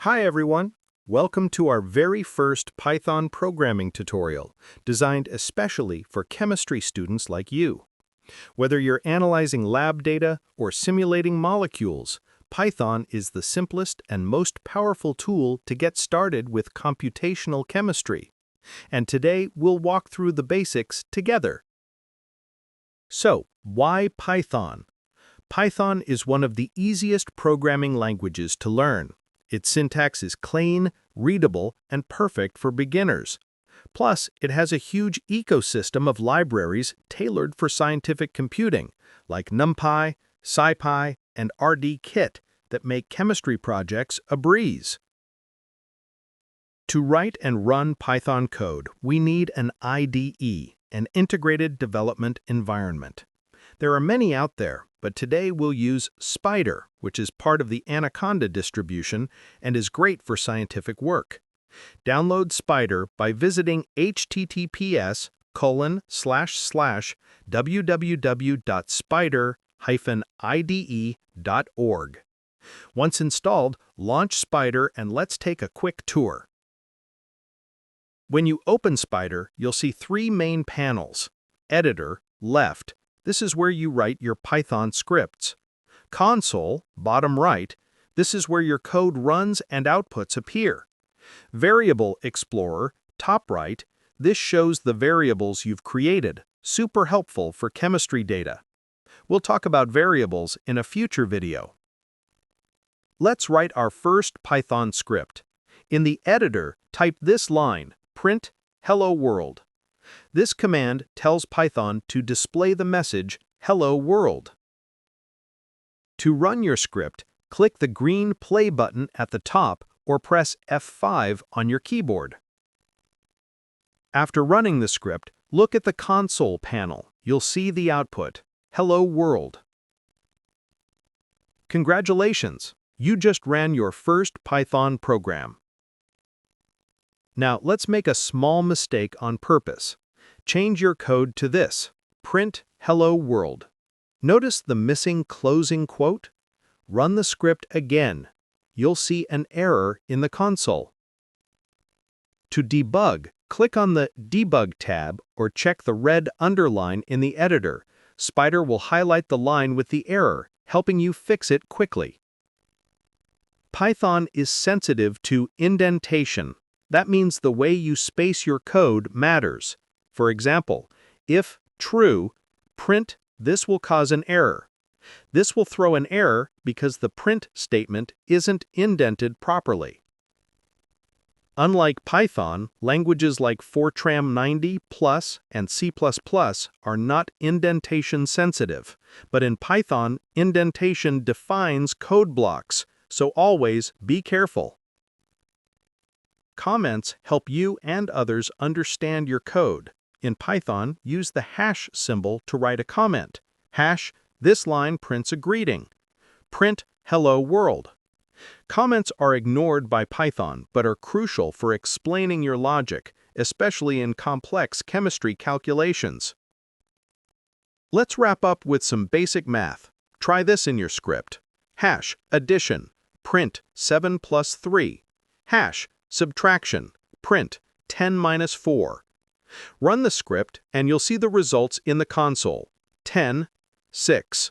Hi everyone! Welcome to our very first Python programming tutorial, designed especially for chemistry students like you. Whether you're analyzing lab data or simulating molecules, Python is the simplest and most powerful tool to get started with computational chemistry. And today we'll walk through the basics together. So, why Python? Python is one of the easiest programming languages to learn. Its syntax is clean, readable, and perfect for beginners. Plus, it has a huge ecosystem of libraries tailored for scientific computing, like NumPy, SciPy, and RDKit that make chemistry projects a breeze. To write and run Python code, we need an IDE, an integrated development environment. There are many out there, but today we'll use Spyder, which is part of the Anaconda distribution and is great for scientific work. Download Spyder by visiting https://www.spyder-ide.org. Once installed, launch Spyder and let's take a quick tour. When you open Spyder, you'll see three main panels. Editor, left. This is where you write your Python scripts. Console, bottom right. This is where your code runs and outputs appear. Variable Explorer, top right. This shows the variables you've created. Super helpful for chemistry data. We'll talk about variables in a future video. Let's write our first Python script. In the editor, type this line, print hello world. This command tells Python to display the message, Hello World. To run your script, click the green play button at the top or press F5 on your keyboard. After running the script, look at the console panel. You'll see the output, Hello World. Congratulations! You just ran your first Python program. Now, let's make a small mistake on purpose. Change your code to this, print hello world. Notice the missing closing quote? Run the script again. You'll see an error in the console. To debug, click on the Debug tab or check the red underline in the editor. Spyder will highlight the line with the error, helping you fix it quickly. Python is sensitive to indentation. That means the way you space your code matters. For example, if true, print this will cause an error. This will throw an error because the print statement isn't indented properly. Unlike Python, languages like Fortran 90 Plus and C++ are not indentation sensitive, but in Python, indentation defines code blocks, so always be careful. Comments help you and others understand your code. In Python, use the hash symbol to write a comment. Hash, this line prints a greeting. Print hello world. Comments are ignored by Python, but are crucial for explaining your logic, especially in complex chemistry calculations. Let's wrap up with some basic math. Try this in your script. Hash, addition, print 7 plus 3. Hash, subtraction, print 10 minus 4. Run the script and you'll see the results in the console, 10, 6.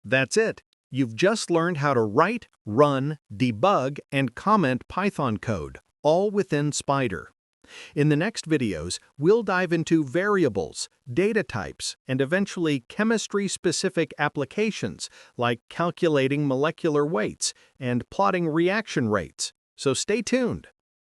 That's it. You've just learned how to write, run, debug, and comment Python code, all within Spyder. In the next videos, we'll dive into variables, data types, and eventually chemistry-specific applications like calculating molecular weights and plotting reaction rates. So stay tuned.